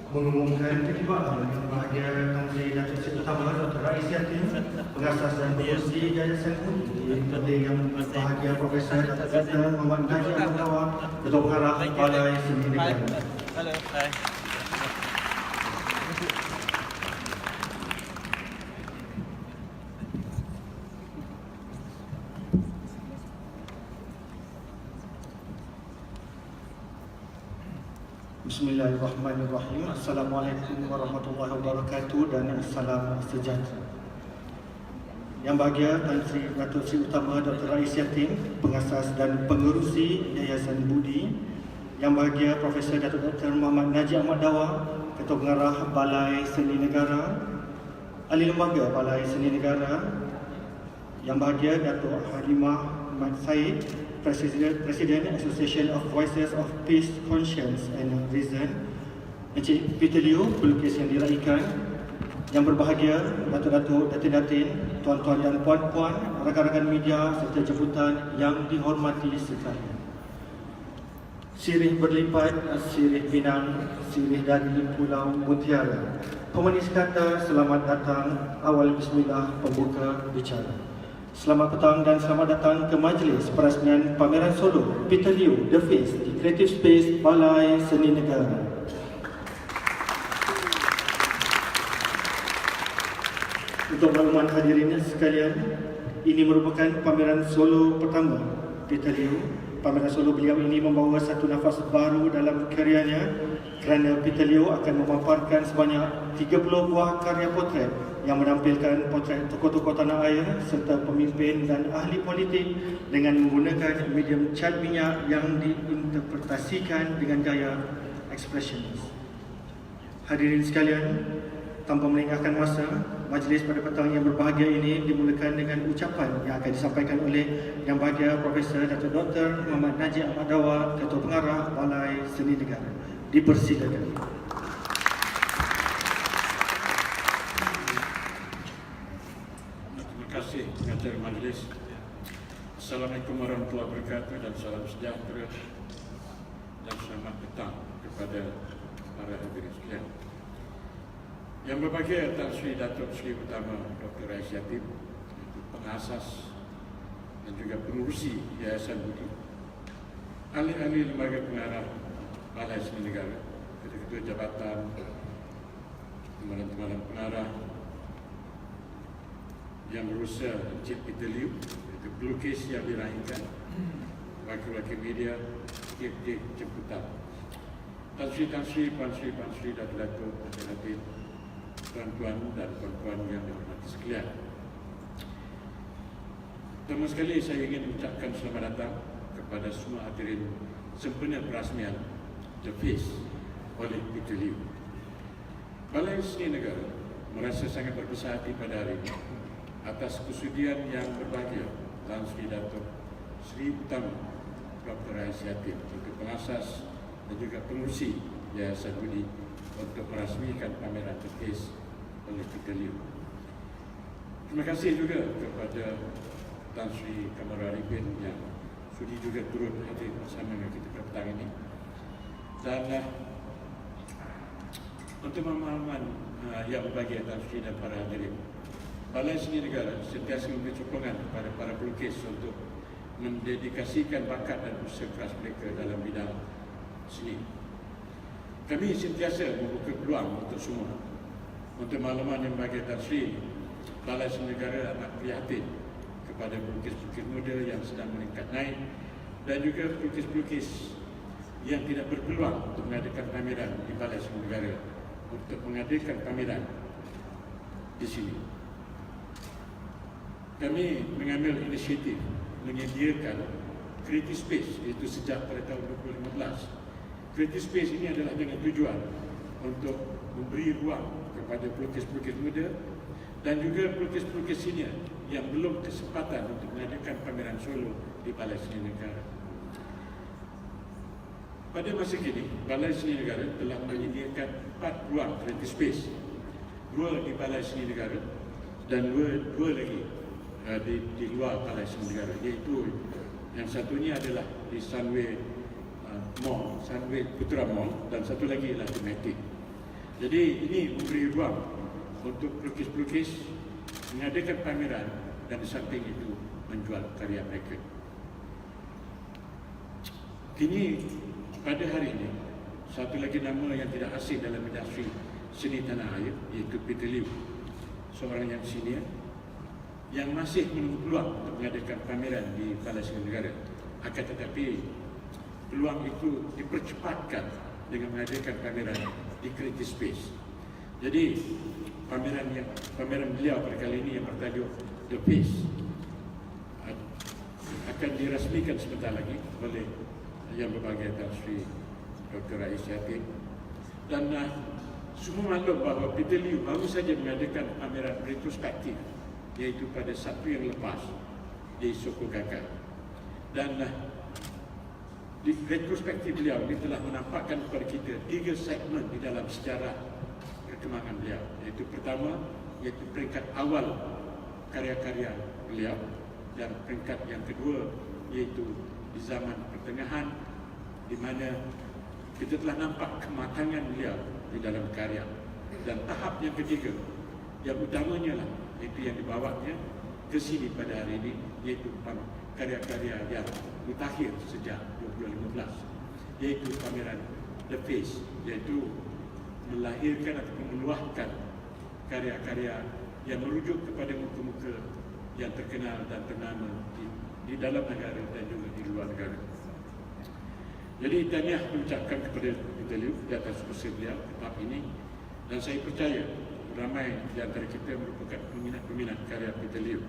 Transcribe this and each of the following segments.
mengumumkan ketibaan bahagian Tan Sri Datuk Seri Utama Dr. Rais Yatim, pengasas dan pengurusi Yayasan Budi, yang berbahagia Profesor Dr. Muhammad Najib Ahmad, Ketua Pengarah Balai Seni Negara. Hello, hi. Bismillahirrahmanirrahim. Assalamualaikum warahmatullahi wabarakatuh dan salam sejahtera. Yang bahagia Tan Sri Datuk Seri Utama Dr. Rais Yatim, pengasas dan pengerusi Yayasan Budi. Yang bahagia Profesor Dr. Muhammad Najib Ahmad Dawa, Ketua Pengarah Balai Seni Negara, Ahli Lembaga Balai Seni Negara. Yang bahagia Datuk Halimah Ahmad Said, Presiden Association of Voices of Peace, Conscience and Reason. Encik Peter Liew, pelukis yang diraikan. Yang berbahagia Datuk-Datuk, Datin-Datin, Tuan-Tuan dan Puan-Puan, rakan-rakan media serta jemputan yang dihormati sekalian. Sirih berlipat, sirih Pinang, sirih dari Pulau Mutiara. Pemanis kata, selamat datang. Awal bismillah, pembuka bicara. Selamat petang dan selamat datang ke Majlis Perasmian Pameran Solo Peter Liew, The Face di Creative Space Balai Seni Negara. Untuk makluman hadirin sekalian, ini merupakan pameran solo pertama Peter Liew. Pameran solo beliau ini membawa satu nafas baru dalam karyanya kerana Peter Liew akan memaparkan sebanyak 30 buah karya potret yang menampilkan potret tokoh-tokoh tanah air serta pemimpin dan ahli politik dengan menggunakan medium cat minyak yang diinterpretasikan dengan gaya ekspresionis. Hadirin sekalian, tanpa melengahkan masa, majlis pada petang yang berbahagia ini dimulakan dengan ucapan yang akan disampaikan oleh Yang Bahagia Profesor Dr. Muhammad Najib Ahmad Dawa, Ketua Pengarah Balai Seni Negara. Dipersilakan. Terima kasih pengacara majlis. Assalamualaikum warahmatullahi wabarakatuh dan salam sejahtera dan selamat petang kepada para hadirin sekalian. Yang berbahagia Tan Sri Datuk Seri Utama Dr. Rais Yatim, pengasas dan juga pengurusi Yayasan Budi, ahli-ahli lembaga pengarah Balai Seni Negara, ketua-ketua jabatan, teman-teman pengarah yang berusaha, Encik Peter Liew, itu pelukis yang diraikan, wakil-wakil media, tiap-tiap jemputan, Tan Sri, Puan Sri, Datuk-Datuk, Datin-Datin, tuan-tuan dan puan-puan yang dihormati sekalian. Pertama sekali saya ingin mengucapkan selamat datang kepada semua hadirin sempena Perasmian The Face oleh Peter Liew. Balai Seni Negara merasa sangat berbesar hati pada hari ini atas kesudian yang berbahagia Tan Sri Datuk Seri Utama Dr. Rais Yatim, untuk pengasas dan juga pengurusi Yayasan Budi, untuk merasmikan pameran The Face oleh Peter Liew. Terima kasih juga kepada Tan Sri Kamara Arifin yang sudi juga turut hadir bersama dengan kita pada petang ini. Dan untuk pemahaman yang berbahagia Tan Sri dan para hadirin, Balai Seni Negara sentiasa memberi sokongan kepada para pelukis untuk mendedikasikan bakat dan usaha keras mereka dalam bidang seni. Kami sentiasa membuka peluang untuk semua. Untuk makluman yang bagi Tan Sri, Balai Seni Negara amat prihatin kepada pelukis-pelukis muda yang sedang meningkat naik dan juga pelukis-pelukis yang tidak berpeluang untuk mengadakan pameran di Balai Seni Negara, untuk mengadakan pameran di sini. Kami mengambil inisiatif menyediakan Creative Space, iaitu sejak pada tahun 2015. Creative Space ini adalah dengan tujuan untuk memberi ruang kepada pelukis-pelukis muda dan juga pelukis-pelukis senior yang belum kesempatan untuk mengadakan pameran solo di Balai Seni Negara. Pada masa kini, Balai Seni Negara telah menyediakan 4 ruang Creative Space, 2 di Balai Seni Negara dan 2 lagi di luar Balai Seni Negara, iaitu yang satunya adalah di Sunway Mall, Sunway Putra Mall, dan satu lagi ialah tematik. Jadi ini memberi ruang untuk pelukis-pelukis mengadakan pameran dan di samping itu menjual karya mereka. Kini pada hari ini satu lagi nama yang tidak asing dalam industri seni tanah air iaitu Peter Liew, seorang yang senior yang masih menunggu peluang untuk mengadakan pameran di Balai Seni Negara. Akan tetapi peluang itu dipercepatkan dengan mengadakan pameran di Creative Space. Jadi pameran beliau pada kali ini yang bertajuk The Face akan dirasmikan sebentar lagi oleh Yang Berbahagia Tan Sri Dr. Rais Yatin. Dan semua maklum bahawa Peter Liew baru saja mengadakan pameran retrospektif, iaitu pada Sabtu yang lepas di Sokogaka. Dan di retrospektif beliau ini telah menampakkan kepada kita 3 segmen di dalam sejarah perkembangan beliau. Iaitu pertama, iaitu peringkat awal karya-karya beliau, dan peringkat yang kedua iaitu di zaman pertengahan, di mana kita telah nampak kematangan beliau di dalam karya. Dan tahap yang ketiga, yang utamanya lah, itu yang dibawanya ke sini pada hari ini, iaitu karya-karya yang mutakhir sejak 2015, iaitu pameran The Face, iaitu melahirkan atau meluahkan karya-karya yang merujuk kepada muka-muka yang terkenal dan ternama di dalam negara dan juga di luar negara. Jadi tahniah mengucapkan kepada Peter Liew di atas usaha beliau tahap ini, dan saya percaya ramai di antara kita merupakan peminat-peminat karya Peter Liew.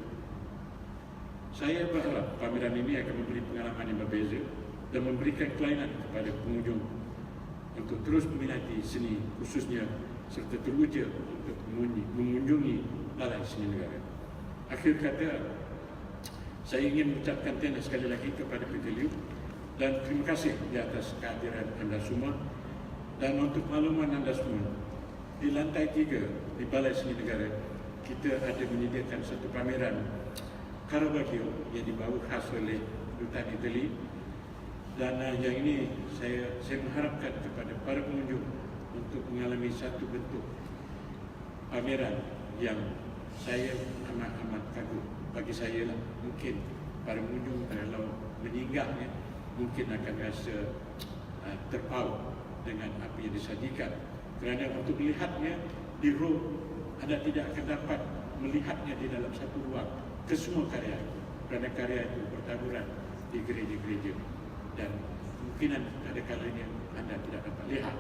Saya berharap pameran ini akan memberi pengalaman yang berbeza dan memberikan kelainan kepada pengunjung untuk terus meminati seni khususnya, serta teruja untuk mengunjungi Balai Seni Negara. Akhir kata, saya ingin mengucapkan tahniah sekali lagi kepada Peter Liew dan terima kasih di atas kehadiran anda semua. Dan untuk makluman anda semua, di lantai 3 di Balai Seni Negara kita ada menyediakan satu pameran Caravaggio yang dibawa khas oleh Dutan Itali. Dan yang ini saya mengharapkan kepada para pengunjung untuk mengalami satu bentuk pameran yang saya amat kagum. Bagi saya lah, mungkin para pengunjung kalau meninggahnya mungkin akan rasa terpaut dengan apa yang disajikan, kerana untuk melihatnya di room anda tidak akan dapat melihatnya di dalam satu ruang ke semua karya, kerana karya itu bertaburan di gereja-gereja dan kemungkinan ada kalanya anda tidak dapat lihat.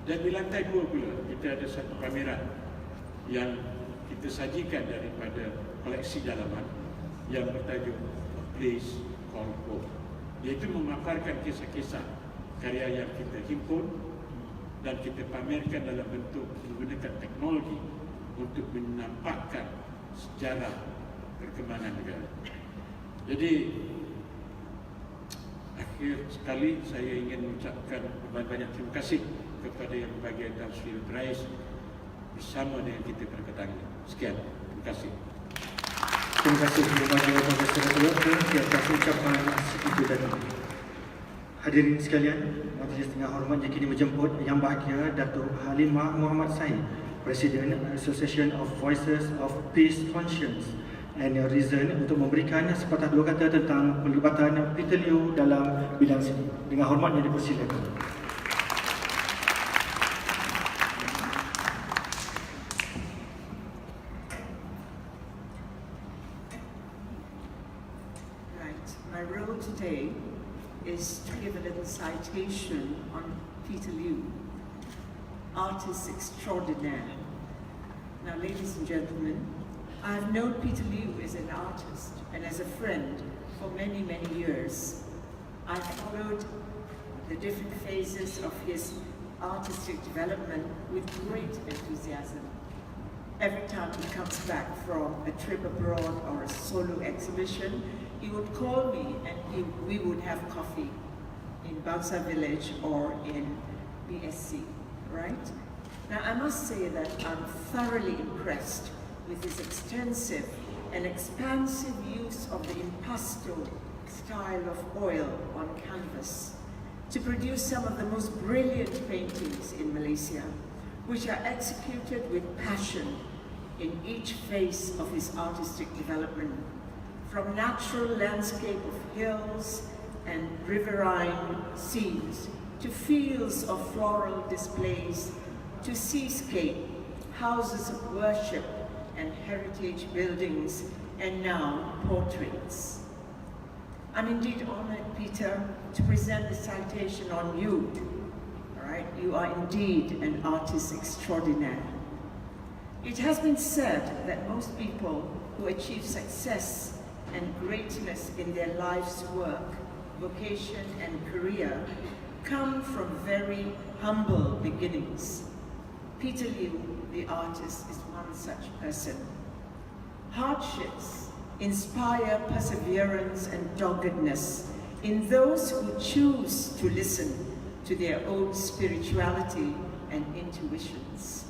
Dan di lantai 2 pula kita ada satu pameran yang kita sajikan daripada koleksi dalaman yang bertajuk A Place Called Home, iaitu memaparkan kisah-kisah karya yang kita himpun dan kita pamerkan dalam bentuk menggunakan teknologi untuk menampakkan sejarah perkembangan negara. Jadi akhir sekali saya ingin mengucapkan banyak terima kasih kepada Yang Berbahagia Tan Sri Rais bersama dengan kita pada petang ini. Sekian, terima kasih. Terima kasih kepada Profesor Liew di atas ucapan itu tadi. Hadirin sekalian, majlis dengan hormat yang kini menjemput Yang Berbahagia Datuk Halimah Muhammad Said, Presiden Association of Voices of Peace, Conscience and Reason, untuk memberikan sepatah dua kata tentang pelibatan Peter Liew dalam bidang seni. Dengan hormatnya dipersilakan. My role today is to give a little citation on Peter Liew, artist extraordinaire. Now, ladies and gentlemen, I have known Peter Liew as an artist and as a friend for many, many years. I followed the different phases of his artistic development with great enthusiasm. Every time he comes back from a trip abroad or a solo exhibition, he would call me and we would have coffee in Bangsa Village or in BSC, right? Now, I must say that I'm thoroughly impressed with his extensive and expansive use of the impasto style of oil on canvas. to produce some of the most brilliant paintings in Malaysia, which are executed with passion in each phase of his artistic development, from natural landscape of hills and riverine scenes, to fields of floral displays, to seascape, houses of worship and heritage buildings, and now portraits. I'm indeed honored, Peter, to present the citation on you. All right, you are indeed an artist extraordinaire. It has been said that most people who achieve success and greatness in their life's work, vocation, and career come from very humble beginnings. Peter Liew, the artist, is one such person. Hardships inspire perseverance and doggedness in those who choose to listen to their own spirituality and intuitions.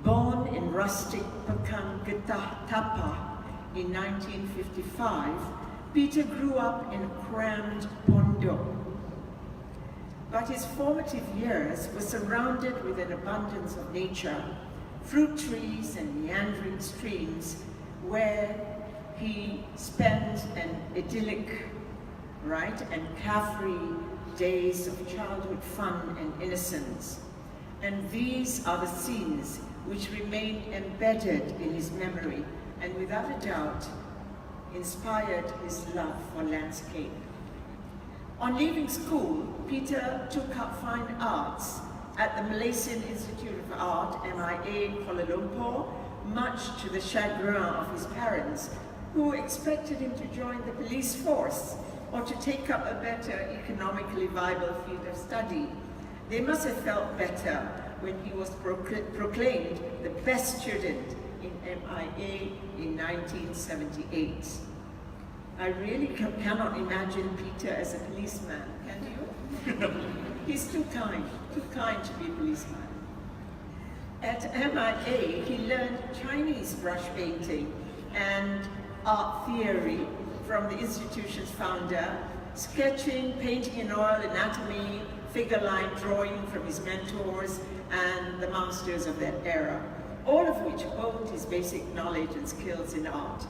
Born in rustic Pekan Getah Tapa in 1955, Peter grew up in a crammed pondok. But his formative years were surrounded with an abundance of nature, fruit trees and meandering streams, where he spent an idyllic, and carefree days of childhood fun and innocence. And these are the scenes which remain embedded in his memory and without a doubt inspired his love for landscape. On leaving school, Peter took up fine arts at the Malaysian Institute of Art, MIA, Kuala Lumpur, much to the chagrin of his parents, who expected him to join the police force or to take up a better economically viable field of study. They must have felt better when he was proclaimed the best student in MIA in 1978. I really cannot imagine Peter as a policeman, can you? He's too kind to be a policeman. At MIA, he learned Chinese brush painting and art theory from the institution's founder, sketching, painting in oil, anatomy, figure line drawing from his mentors and the masters of that era, all of which honed his basic knowledge and skills in art.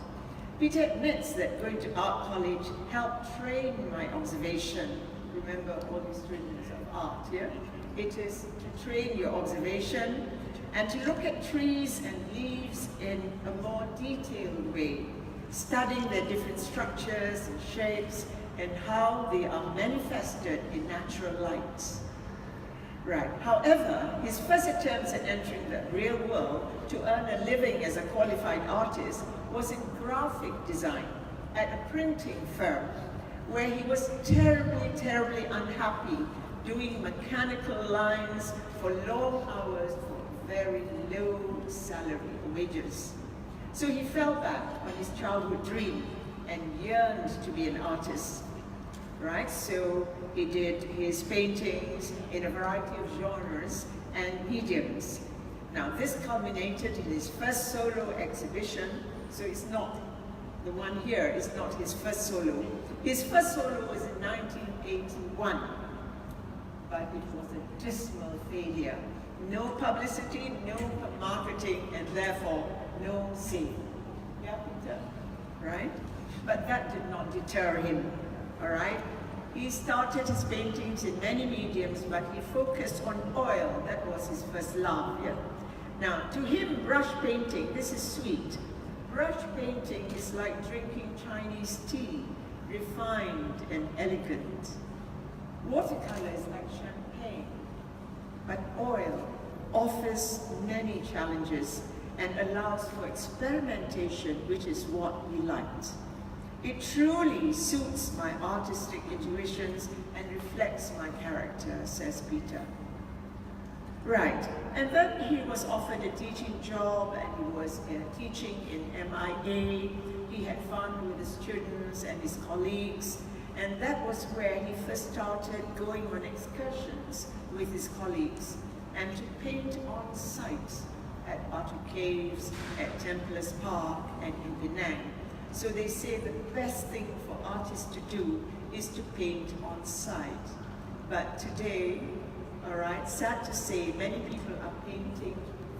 Peter admits that going to art college helped train my observation. Remember all the students of art here? It is to train your observation and to look at trees and leaves in a more detailed way, studying their different structures and shapes and how they are manifested in natural lights. However, his first attempts at entering the real world to earn a living as a qualified artist was in graphic design at a printing firm, where he was terribly unhappy doing mechanical lines for long hours for very low salary wages. So he fell back on his childhood dream and yearned to be an artist. So he did his paintings in a variety of genres and mediums. Now this culminated in his first solo exhibition, so it's not, the one here is not his first solo. His first solo was in 1981, but it was a dismal failure. No publicity, no marketing, and therefore no scene. Yeah, Peter? But that did not deter him, He started his paintings in many mediums, but he focused on oil. That was his first love, Now, to him, brush painting, this is sweet. Brush painting is like drinking Chinese tea, refined and elegant. Watercolor is like champagne, but oil offers many challenges and allows for experimentation, which is what we liked. It truly suits my artistic intuitions and reflects my character, says Peter. And then he was offered a teaching job and he was teaching in MIA. He had fun with the students and his colleagues, and that was where he first started going on excursions with his colleagues and to paint on site at Batu Caves, at Templars Park, and in Penang. So they say the best thing for artists to do is to paint on site. But today, all right, sad to say, many people are painting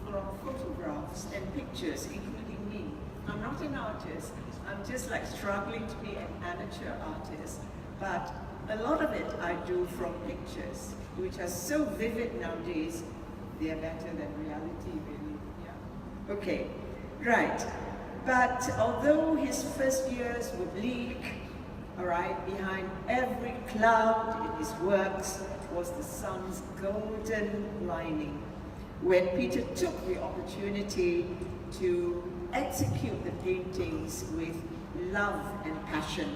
from photographs and pictures, including me. I'm not an artist. I'm just like struggling to be an amateur artist. But a lot of it I do from pictures, which are so vivid nowadays, they are better than reality, really. Yeah. Okay, right. But although his first years were bleak, all right, behind every cloud in his works was the sun's golden lining. When Peter took the opportunity to execute the paintings with love and passion,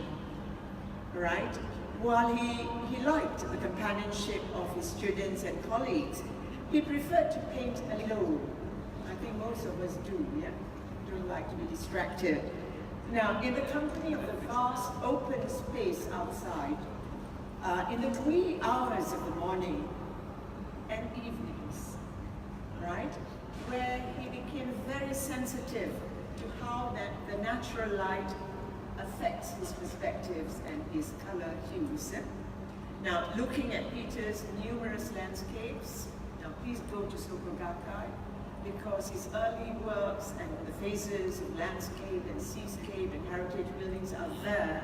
right? While he liked the companionship of his students and colleagues, he preferred to paint alone. I think most of us do, yeah? Don't like to be distracted. Now, in the company of the vast open space outside, in the wee hours of the morning and evenings, right? Where he became very sensitive to how that the natural light affects his perspectives and his color hues. Now, looking at Peter's numerous landscapes, now please go to Sokogakai, because his early works and the phases of landscape and seascape and heritage buildings are there.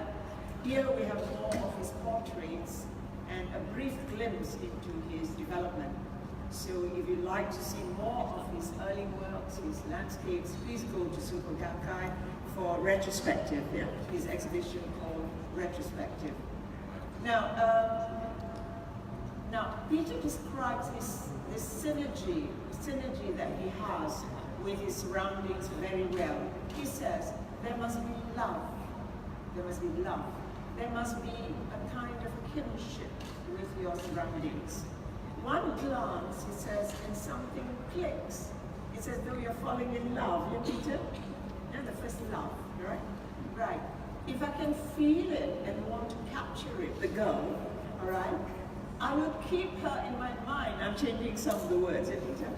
Here we have more of his portraits and a brief glimpse into his development. So if you'd like to see more of his early works, his landscapes, please go to Sokogakai for retrospective, yeah, his exhibition called Retrospective. Now, Peter describes this synergy that he has with his surroundings very well. He says, there must be love. There must be love. There must be a kind of kinship with your surroundings. One glance, he says, and something clicks. It's as though you're falling in love, you Peter? Yeah, the first love, right? Right. If I can feel it and want to capture it, the girl, all right, I will keep her in my mind. I'm changing some of the words, Peter.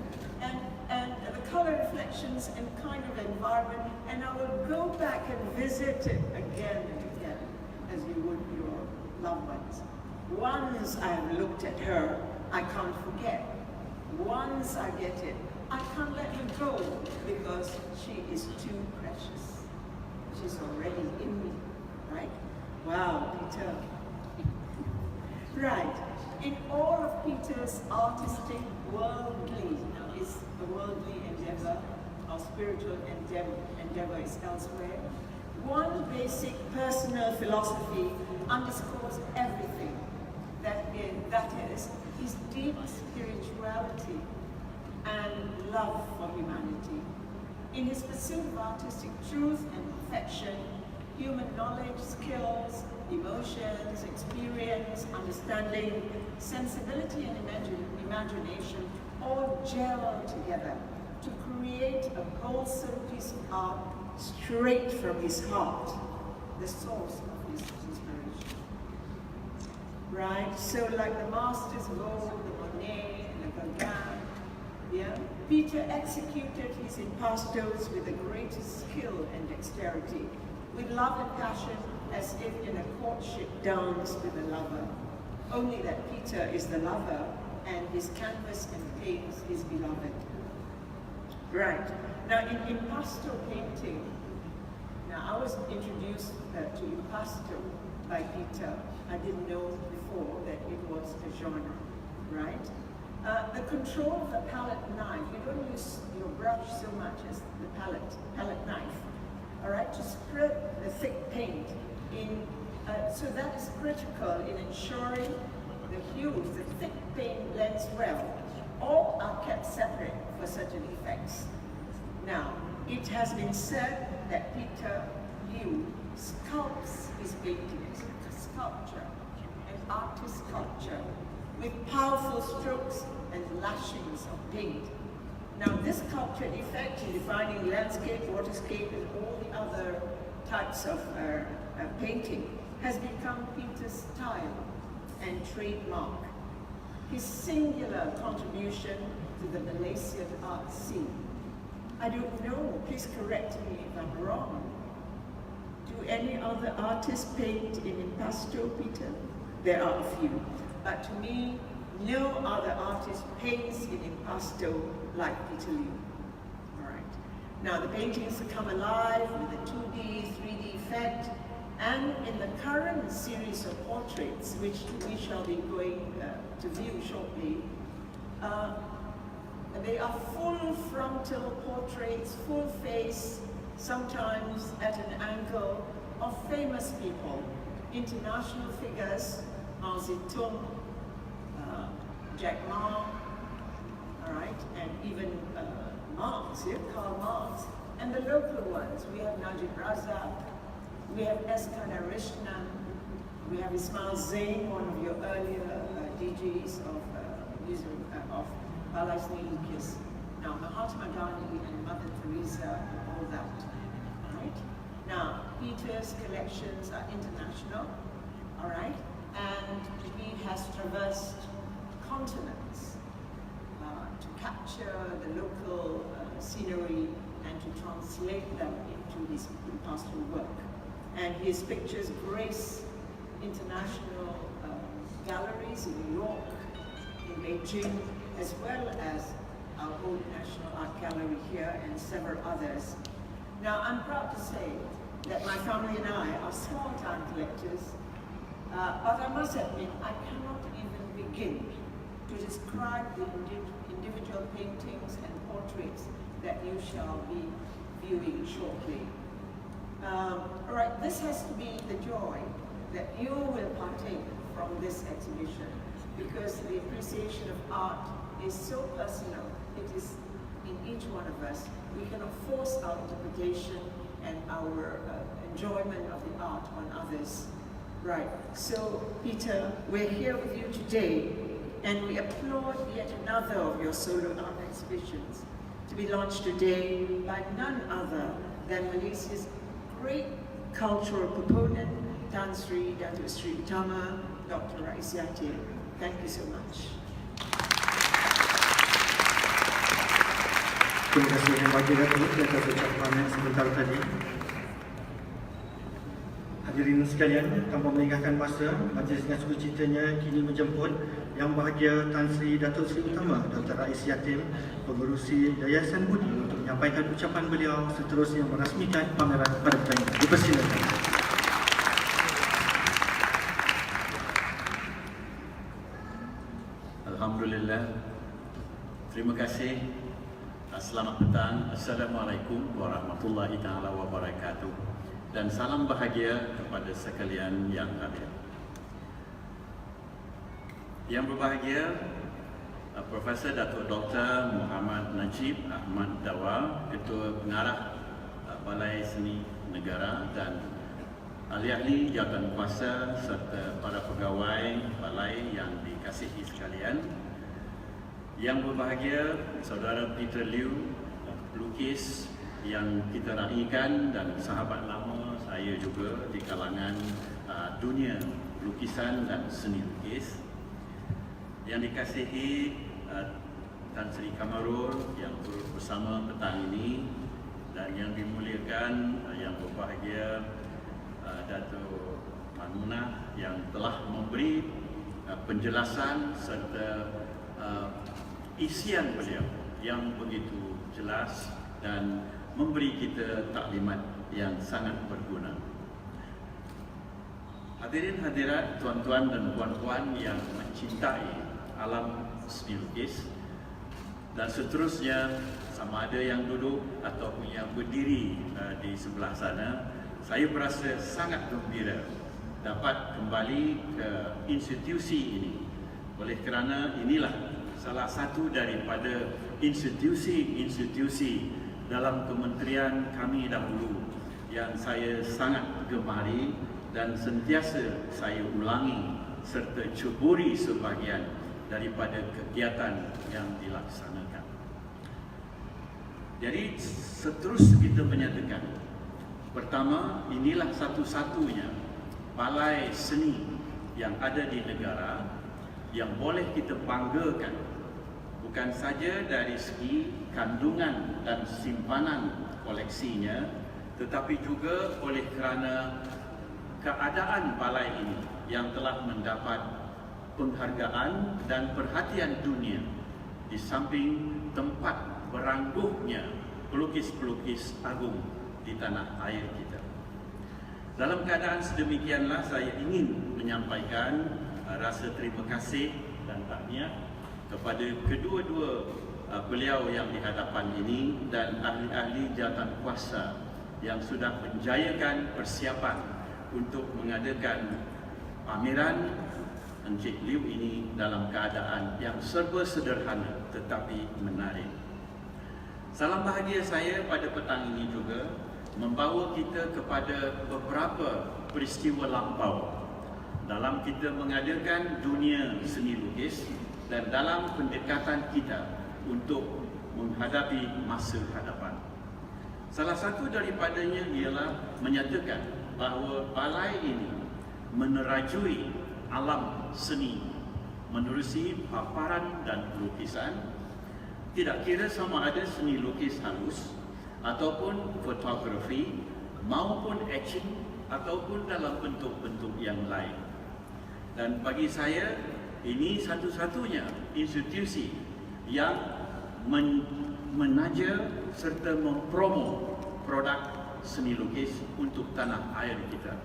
And the color reflections and kind of environment, and I will go back and visit it again and again, as you would your loved ones. Once I have looked at her, I can't forget. Once I get it, I can't let her go, because she is too precious. She's already in me, right? Wow, Peter. Right. In all of Peter's artistic, worldly, now is the worldly endeavor, our spiritual endeavor is elsewhere, one basic personal philosophy underscores everything. That is his deep spirituality and love for humanity. In his pursuit of artistic truth and perfection, human knowledge, skills, emotions, experience, understanding, sensibility, and imagination all gel together to create a wholesome piece of art straight from his heart, the source of his inspiration. Right? So like the masters of old, the Monet and the Gauguin, yeah? Peter executed his impastos with the greatest skill and dexterity, with love and passion, as if in a courtship dance with a lover. Only that Peter is the lover, and his canvas and paints his beloved. Right. Now in impasto painting, now I was introduced to impasto by Peter. I didn't know before that it was a genre, right? The control of the palette knife, you don't use your brush so much as the palette knife, all right, to spread the thick paint in, so that is critical in ensuring the hues, the thick paint blends well. All are kept separate for certain effects. Now, it has been said that Peter Liew sculpts his paintings, sculpture, an artist sculpture, with powerful strokes and lashings of paint. Now, this sculptured effect in defining landscape, waterscape, and all the other types of painting has become Peter's style and trademark. His singular contribution to the Malaysian art scene. I don't know, please correct me if I'm wrong. Do any other artists paint in impasto, Peter? There are a few. but to me, no other artist paints in impasto like Peter Liew. All right. Now the paintings come alive with a 2D, 3D effect, and in the current series of portraits, which we shall be going to view shortly, they are full frontal portraits, full face, sometimes at an angle, of famous people, international figures, Mao Zedong, Jack Ma, all right, and even Marx, Karl Marx, and the local ones. We have Najib Razak, we have Eskandar Rishnan, we have Ismail Zain, one of your earlier DJs of Palestine Lucas. Now Mahatma Gandhi and Mother Teresa, all that. All right. Now Peter's collections are international. All right, and he has traversed continents to capture the local scenery and to translate them into his pastoral work. And his pictures grace international galleries in New York, in Beijing, as well as our own National Art Gallery here and several others. Now, I'm proud to say that my family and I are small-time collectors, but I must admit, I cannot even begin to describe the individual paintings and portraits that you shall be viewing shortly. All right, this has to be the joy that you will partake from this exhibition, because the appreciation of art is so personal. It is in each one of us. We cannot force our interpretation and our enjoyment of the art on others. Right, so Peter, we're here with you today, and we applaud yet another of your solo art exhibitions to be launched today by none other than Malaysia's great cultural proponent, Tan Sri Datuk Sri Utama, Dr. Rais Yatir. Thank you so much. Terima kasih yang bagi Datuk di atas ucapan yang sebentar tadi. Hadirin sekalian, tanpa melengahkan masa, majlis dengan sukacitanya kini menjemput Yang Bahagia Tan Sri Datuk Sri Utama Dr. Rais Yatim, Pengerusi Yayasan Budi, untuk menyampaikan ucapan beliau seterusnya merasmikan pameran pada petang ini. Dipersilakan. Alhamdulillah. Terima kasih. Selamat petang. Assalamualaikum warahmatullahi taala wabarakatuh. Dan salam bahagia kepada sekalian yang hadir. Yang berbahagia, Profesor Datuk Dr. Muhammad Najib Ahmad Dawa, Ketua Pengarah Balai Seni Negara, dan ahli-ahli jawatan kuasa serta para pegawai balai yang dikasihi sekalian. Yang berbahagia, Saudara Peter Liew, pelukis yang kita raikan dan sahabat lama saya juga di kalangan dunia lukisan dan seni lukis. Yang dikasihi Tan Sri Kamarul yang turut bersama petang ini, dan yang dimuliakan yang berbahagia Datuk Manmunah yang telah memberi penjelasan serta isian beliau yang begitu jelas dan memberi kita taklimat yang sangat berguna. Hadirin hadirat, tuan-tuan dan puan-puan yang mencintai alam seni lukis, dan seterusnya, sama ada yang duduk ataupun yang berdiri di sebelah sana, saya berasa sangat gembira dapat kembali ke institusi ini, oleh kerana inilah salah satu daripada institusi-institusi dalam kementerian kami dahulu yang saya sangat gemari dan sentiasa saya ulangi serta ceburi sebahagian daripada kegiatan yang dilaksanakan. Jadi seterus kita menyatakan, pertama, inilah satu-satunya balai seni yang ada di negara yang boleh kita banggakan, bukan saja dari segi kandungan dan simpanan koleksinya, tetapi juga oleh kerana keadaan balai ini yang telah mendapat penghargaan dan perhatian dunia di samping tempat berangguhnya pelukis-pelukis agung di tanah air kita. Dalam keadaan sedemikianlah saya ingin menyampaikan rasa terima kasih dan tahniah kepada kedua-dua beliau yang di hadapan ini dan ahli-ahli jawatan kuasa yang sudah menjayakan persiapan untuk mengadakan pameran Encik Liew ini dalam keadaan yang serba sederhana tetapi menarik. Salam bahagia saya pada petang ini juga membawa kita kepada beberapa peristiwa lampau dalam kita mengadakan dunia seni lukis dan dalam pendekatan kita untuk menghadapi masa hadapan. Salah satu daripadanya ialah menyatakan bahawa balai ini menerajui alam seni menerusi paparan dan lukisan, tidak kira sama ada seni lukis halus ataupun fotografi maupun etching ataupun dalam bentuk-bentuk yang lain. Dan bagi saya ini satu-satunya institusi yang menaja serta mempromo produk seni lukis untuk tanah air kita.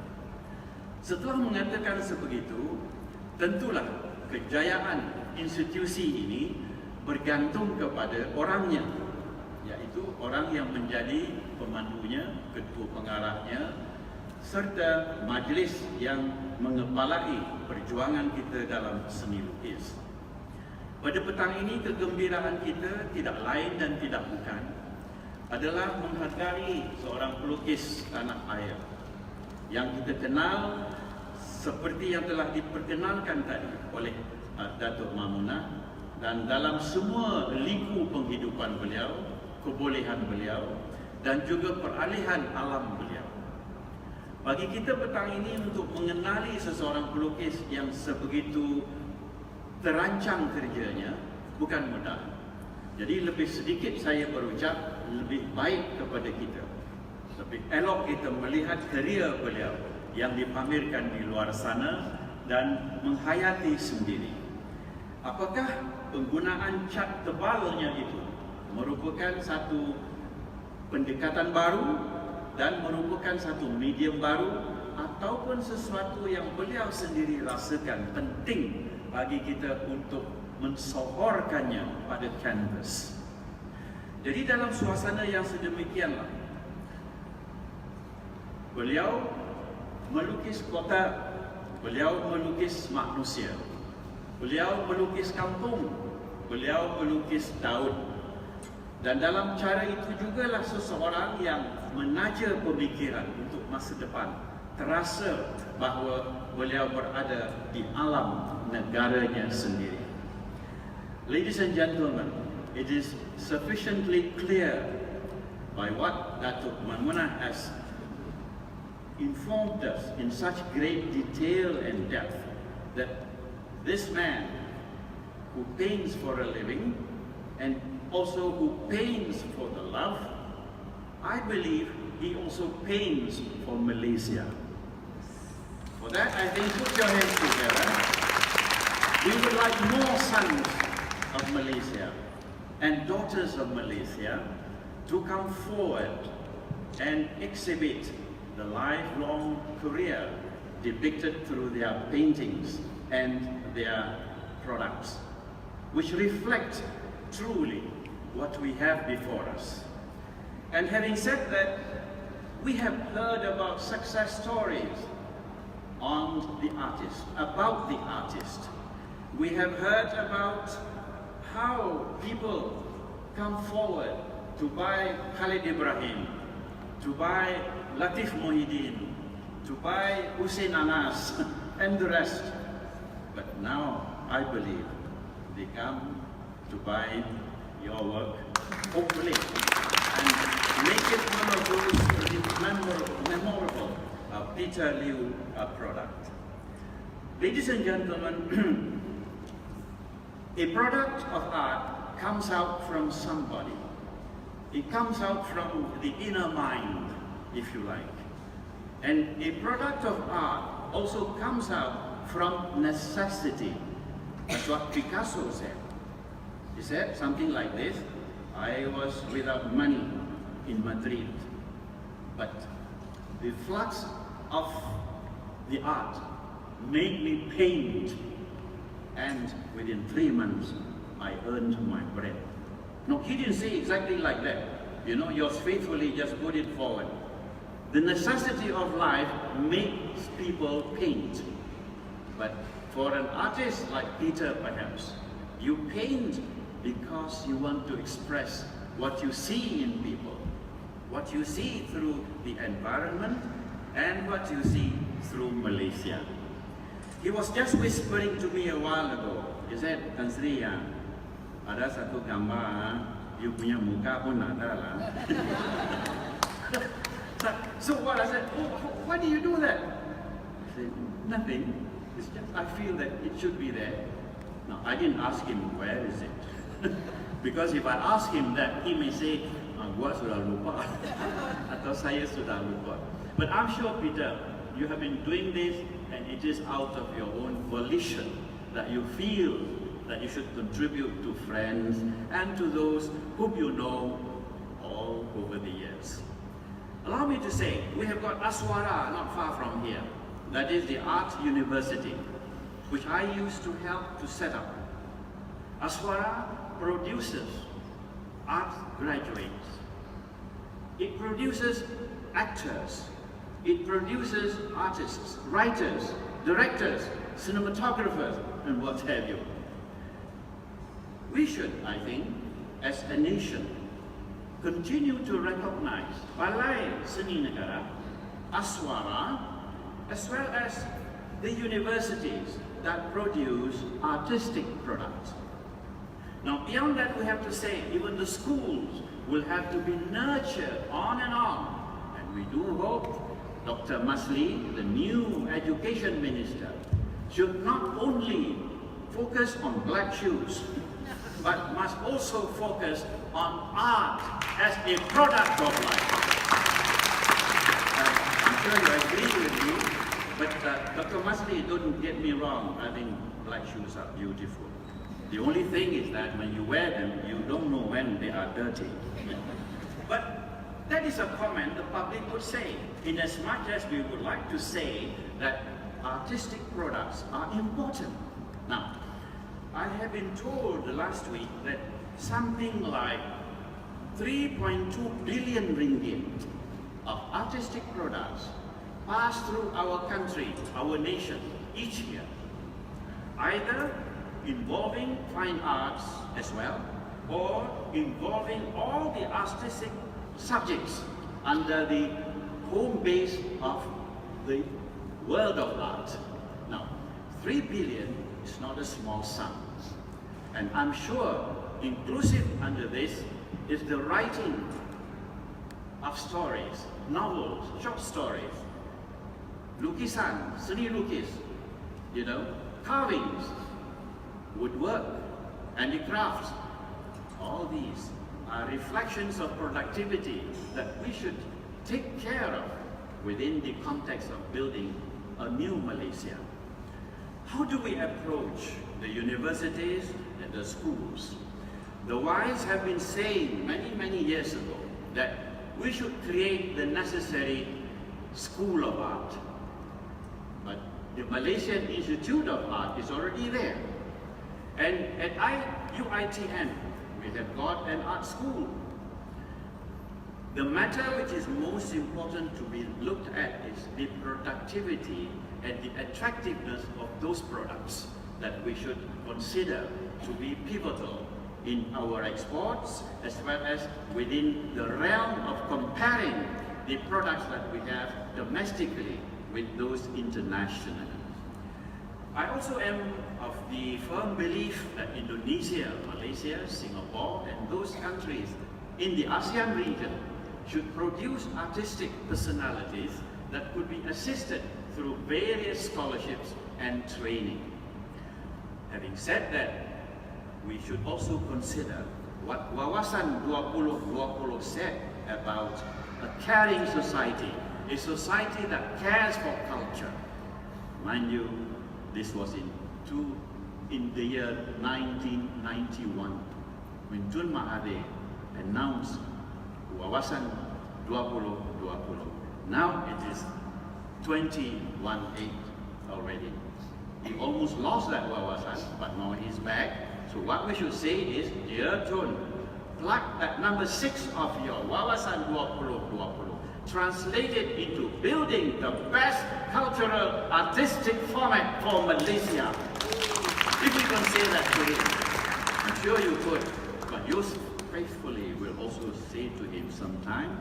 Setelah mengatakan sebegitu, tentulah kejayaan institusi ini bergantung kepada orangnya, iaitu orang yang menjadi pemandunya, ketua pengarahnya, serta majlis yang mengepalai perjuangan kita dalam seni lukis. Pada petang ini, kegembiraan kita tidak lain dan tidak bukan adalah menghargai seorang pelukis tanah air yang kita kenal seperti yang telah diperkenalkan tadi oleh Datuk Mamunah, dan dalam semua liku penghidupan beliau, kebolehan beliau dan juga peralihan alam beliau. Bagi kita petang ini untuk mengenali seseorang pelukis yang sebegitu terancang kerjanya bukan mudah. Jadi lebih sedikit saya berucap, lebih baik kepada kita, lebih elok kita melihat kerja beliau yang dipamerkan di luar sana dan menghayati sendiri. Apakah penggunaan cat tebalnya itu merupakan satu pendekatan baru dan merupakan satu medium baru, ataupun sesuatu yang beliau sendiri rasakan penting bagi kita untuk mensohorkannya pada kanvas. Jadi dalam suasana yang sedemikianlah beliau melukis kota, beliau melukis manusia, beliau melukis kampung, beliau melukis daun. Dan dalam cara itu jugalah seseorang yang menaja pemikiran untuk masa depan terasa bahawa beliau berada di alam negaranya sendiri. Ladies and gentlemen, it is sufficiently clear by what Datuk Mamunah has informed us in such great detail and depth that this man who paints for a living and also who paints for the love, I believe he also paints for Malaysia. For that, I think, put your hands together. We would like more sons of Malaysia and daughters of Malaysia to come forward and exhibit the lifelong career depicted through their paintings and their products, which reflect truly what we have before us. And having said that, we have heard about success stories on the artist, about the artist. We have heard about how people come forward to buy Khalid Ibrahim, to buy Latif Mohideen, to buy Hussein Anas and the rest. But now, I believe, they come to buy your work, hopefully, and make it one of those memorable Peter Liew product. Ladies and gentlemen, a product of art comes out from somebody. It comes out from the inner mind, if you like. And a product of art also comes out from necessity That's what Picasso said. He said something like this: I was without money in Madrid, but the flux of the art made me paint, and within 3 months I earned my bread. No, he didn't say exactly like that. You know, yours faithfully just put it forward. The necessity of life makes people paint. But for an artist like Peter, perhaps, you paint because you want to express what you see in people, what you see through the environment, and what you see through Malaysia. He was just whispering to me a while ago. He said, Tan Sri, ada satu gambar, you punya muka pun ada lah. So what I said, oh, why do you do that? He said, nothing. It's just I feel that it should be there. Now I didn't ask him where is it, because if I ask him that, he may say, gua sudah lupa, atau saya sudah lupa. But I'm sure, Peter, you have been doing this, and it is out of your own volition that you feel that you should contribute to friends and to those whom you know all over the years. Allow me to say, we have got Aswara not far from here. That is the Art University, which I used to help to set up. Aswara produces art graduates. It produces actors. It produces artists, writers, directors, cinematographers, and what have you. We should, I think, as a nation, continue to recognize Balai Seni Negara, Aswara, as well as the universities that produce artistic products. Now, beyond that, we have to say, even the schools will have to be nurtured on and on. And we do hope Dr. Masli, the new education minister, should not only focus on black shoes, but must also focus on art as a product of life. I'm sure you agree with me, but Dr. Masli, don't get me wrong, I think black shoes are beautiful. The only thing is that when you wear them, you don't know when they are dirty. But that is a comment the public would say, in as much as we would like to say that artistic products are important. Now, I have been told last week that something like 3.2 billion ringgit of artistic products pass through our country, our nation, each year, either involving fine arts as well, or involving all the artistic subjects under the home base of the world of art. Now, 3 billion is not a small sum. And I'm sure inclusive under this is the writing of stories, novels, short stories, lukisan, seni lukis, you know, carvings, woodwork, handicrafts. All these are reflections of productivity that we should take care of within the context of building a new Malaysia. How do we approach the universities and the schools? The wise have been saying many years ago that we should create the necessary school of art. But the Malaysian Institute of Art is already there. And at UITM, we have got an art school. The matter which is most important to be looked at is the productivity and the attractiveness of those products that we should consider to be pivotal in our exports, as well as within the realm of comparing the products that we have domestically with those internationally. I also am of the firm belief that Indonesia, Malaysia, Singapore, and those countries in the ASEAN region should produce artistic personalities that could be assisted through various scholarships and training. Having said that, we should also consider what Wawasan 2020 said about a caring society, a society that cares for culture. Mind you, this was in in the year 1991 when Tun Mahathir announced Wawasan 2020. Now it is 2018 already. He almost lost that Wawasan, but now he's back. So what we should say is, dear Tun, plug that number 6 of your Wawasan 2020, translate it into building the best cultural artistic format for Malaysia. If you can say that to him, I'm sure you could, but you faithfully will also say to him sometime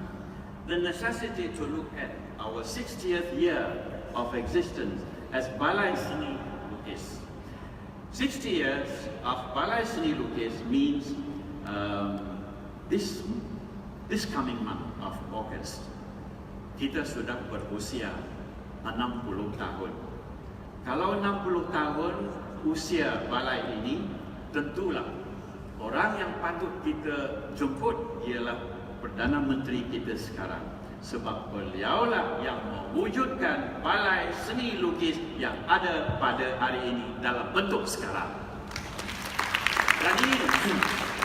the necessity to look at our 60th year of existence as Balai Seni Lukis. 60 years of Balai Seni Lukis means this coming month of August, kita sudah berusia 60 tahun. Kalau 60 tahun usia balai ini, tentulah orang yang patut kita jemput ialah Perdana Menteri kita sekarang. Sebab beliaulah yang mewujudkan Balai Seni Lukis yang ada pada hari ini dalam bentuk sekarang. Dan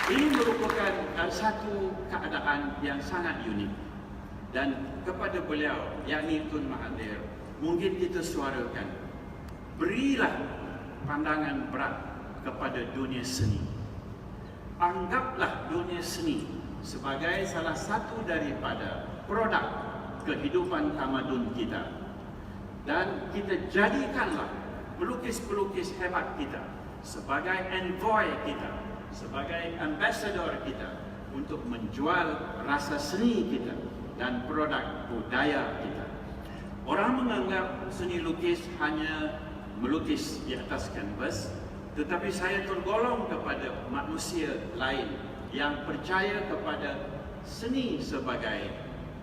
ini merupakan satu keadaan yang sangat unik. Dan kepada beliau, yakni Tun Mahathir, mungkin kita suarakan, berilah pandangan berat kepada dunia seni. Anggaplah dunia seni sebagai salah satu daripada produk kehidupan tamadun kita. Dan kita jadikanlah pelukis-pelukis hebat kita sebagai envoy kita, sebagai ambassador kita untuk menjual rasa seni kita dan produk budaya kita. Orang menganggap seni lukis hanya melukis di atas kanvas, tetapi saya tergolong kepada manusia lain yang percaya kepada seni sebagai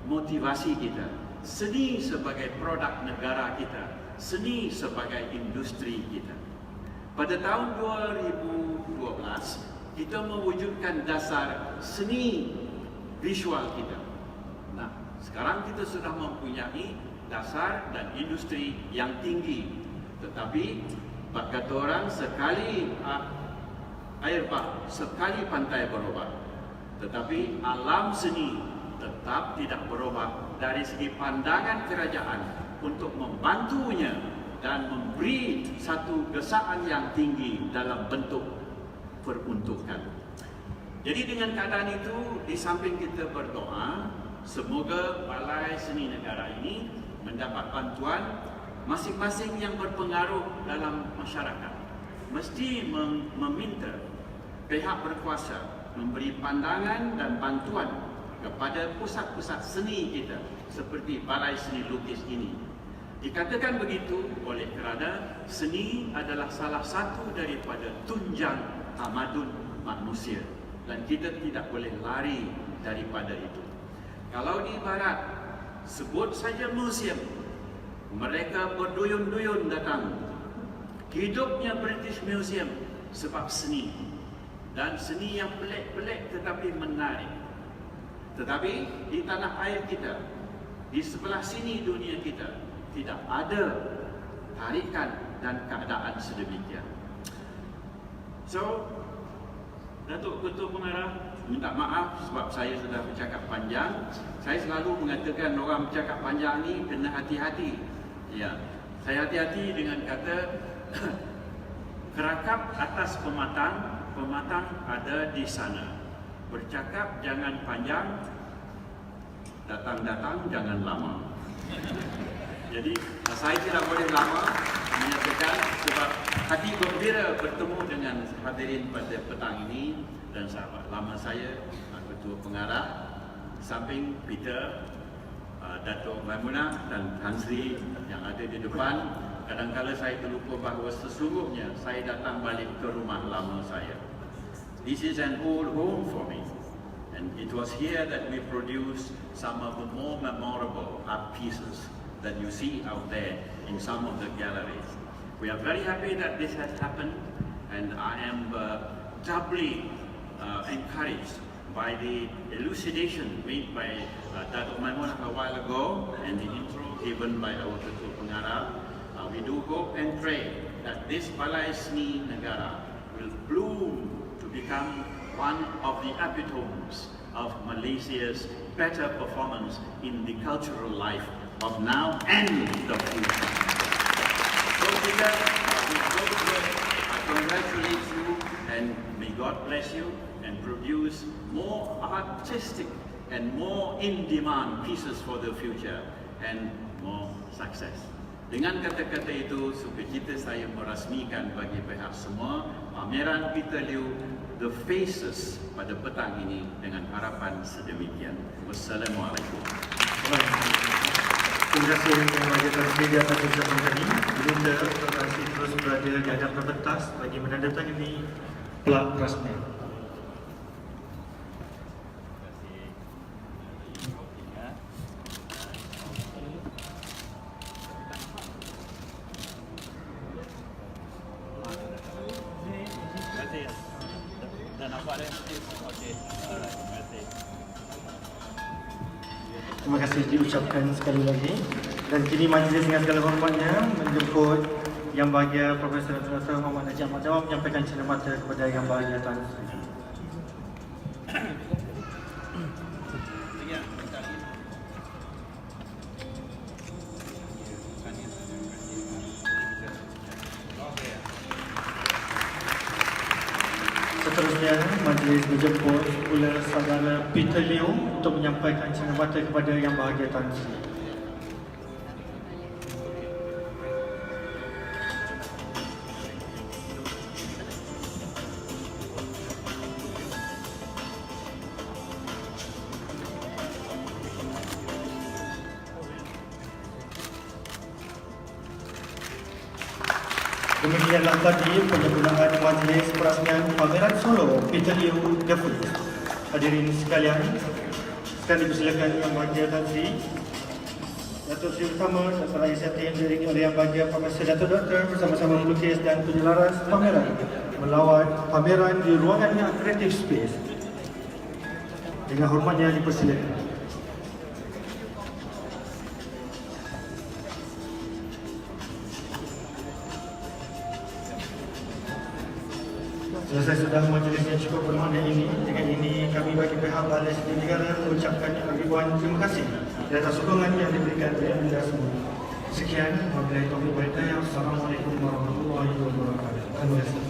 motivasi kita, seni sebagai produk negara kita, seni sebagai industri kita. Pada tahun 2012, kita mewujudkan dasar seni visual kita. Nah, sekarang kita sudah mempunyai dasar dan industri yang tinggi. Tetapi, kata orang, sekali air bah, sekali pantai berubah. Tetapi alam seni tetap tidak berubah dari segi pandangan kerajaan untuk membantunya dan memberi satu gesaan yang tinggi dalam bentuk peruntukan. Jadi dengan keadaan itu, di samping kita berdoa, semoga Balai Seni Negara ini mendapat bantuan, masing-masing yang berpengaruh dalam masyarakat mesti meminta pihak berkuasa memberi pandangan dan bantuan kepada pusat-pusat seni kita seperti Balai Seni Lukis ini. Dikatakan begitu oleh kerana seni adalah salah satu daripada tunjang tamadun manusia dan kita tidak boleh lari daripada itu. Kalau di barat, sebut saja museum, mereka berduyun-duyun datang. Hidupnya British Museum sebab seni. Dan seni yang pelik-pelik tetapi menarik. Tetapi di tanah air kita, di sebelah sini dunia kita, tidak ada tarikan dan keadaan sedemikian. So, Datuk Ketua Pengarah, minta maaf sebab saya sudah bercakap panjang. Saya selalu mengatakan orang bercakap panjang ni kena hati-hati. Ya, saya hati-hati dengan kata kerakap atas pematang, pematang ada di sana. Bercakap jangan panjang, datang-datang jangan lama. Jadi saya tidak boleh lama menyatakan sebab hati gembira bertemu dengan hadirin pada petang ini dan sahabat lama saya, Ketua Pengarah, samping Peter, Datuk Maimunah dan Tan Sri yang ada di depan. Kadang-kadang saya terlupa bahawa sesungguhnya saya datang balik ke rumah lama saya. This is an old home for me, and it was here that we produced some of the more memorable art pieces that you see out there in some of the galleries. We are very happy that this has happened, and I am doubly encouraged by the elucidation made by Datuk Maimunah a while ago and the intro given by our Ketua Pengarah. We do hope and pray that this Balai Seni Negara will bloom to become one of the epitomes of Malaysia's better performance in the cultural life of now and the future. So Peter, I congratulate you and may God bless you and produce more artistic and more in-demand pieces for the future and more success. Dengan kata-kata itu, sukacita saya merasmikan bagi pihak semua pameran Peter Liew The Faces pada petang ini dengan harapan sedemikian. Wassalamualaikum. Terima kasih yang bagi Tan Sri atas ucapan tadi. Baginda Tan Sri terus berada di hadapan pentas bagi menandatangani plat Perasmian. Terima kasih diucapkan sekali lagi. Dan kini majlis dengan segala hormatnya menjemput Yang Bahagia Profesor Dr. Muhammad Najib Ahmad Dawab menyampaikan cenderamata kepada Yang Bahagia Tan Sri. Seterusnya, majlis menjemput pula saudara Peter Liew untuk menyampaikan cenderamata kepada Yang Bahagia Tan Sri. Demikianlah tadi penyempurnaan Majlis Perasmian Pameran Solo Peter Liew The Face. Hadirin sekalian, sekarang dipersilakan Yang Bahagia Tan Sri, Datuk Seri Utama Dr. Rais Yatim diiringi oleh Yang Bahagia Profesor Datuk Doktor bersama-sama melukis dan penyelaras pameran melawat pameran di ruangan yang Creative Space. Dengan hormatnya dipersilakan. Selesai sudah majlis yang cukup bermakna ini. Dengan ini kami bagi pihak Balai Seni Negara mengucapkan ribuan terima kasih atas sokongan yang diberikan oleh anda semua. Sekian, wabillahi taufiq wal hidayah. Assalamualaikum warahmatullahi wabarakatuh. Terima kasih.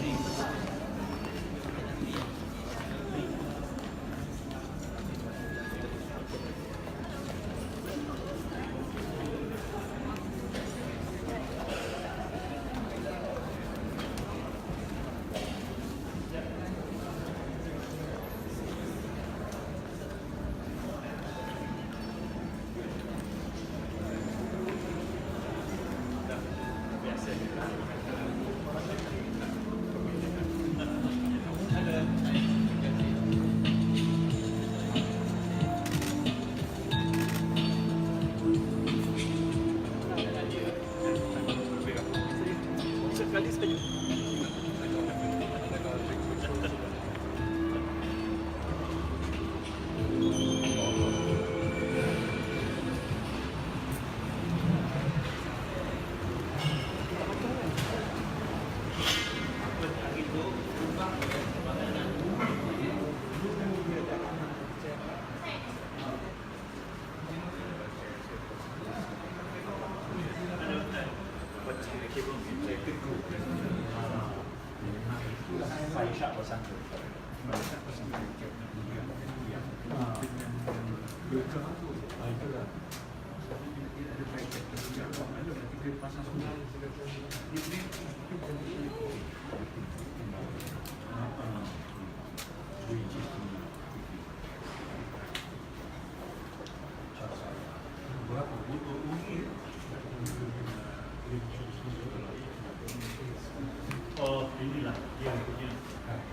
Oh, inilah dia punya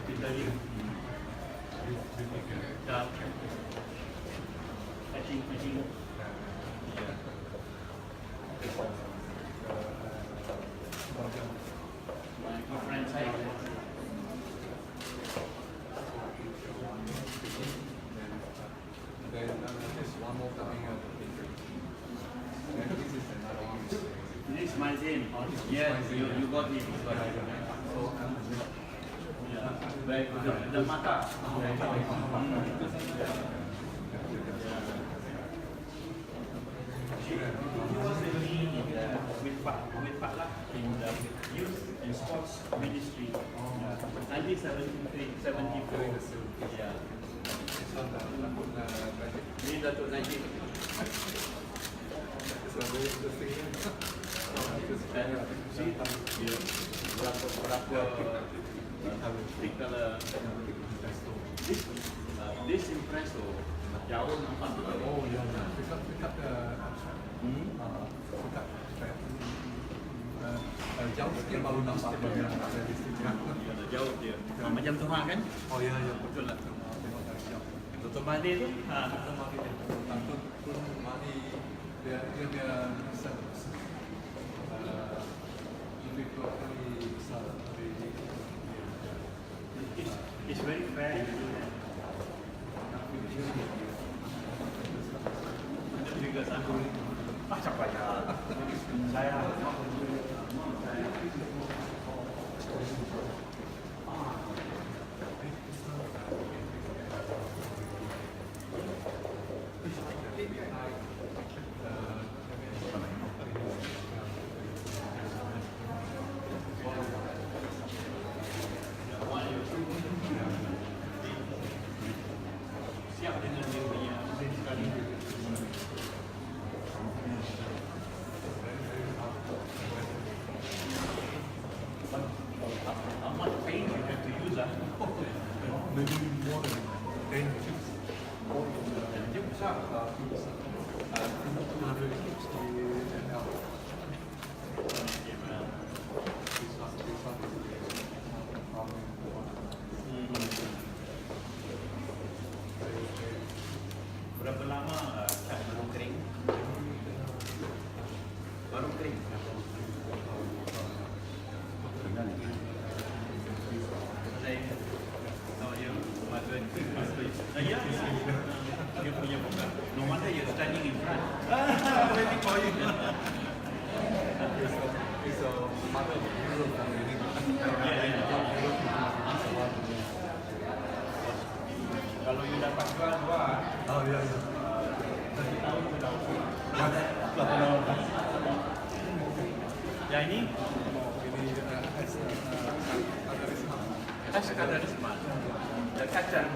kita lihat. Dah. Matching. My friend saya. There's one more coming up. And this is another one. This is my Zain. Yes, you got him. Baik, the mata. He was with me with Pak Lah in the Youth and Sports Ministry. 1974. Yeah. Ini Datuk Najib. This impresso jauh nampak. Oh ya, dekat jauh sikit baru nampak Jauh dia. Macam Tuhan kan? Oh ya, Betul lah. Dr. Mahdi tu? Dr. Mahdi dia lebih kuat kali besar dari It's very fair. Ada juga satu. Macam payah. Saya. Siap dengan dia punya sekali. How much paint you have to use? maybe more than 10 cubes. Dia besar, cubes. 200 cubes di ml. Berapa lama cat baru kering? Baru kering. Ya, dia punya buka. No wonder you're standing in front. Waiting for you. It's a mother of Europe and Kalau you dapat jual dua, oh ya. tahun sudah. Yang ini? Ini ada Kadarisma. Dan kacang.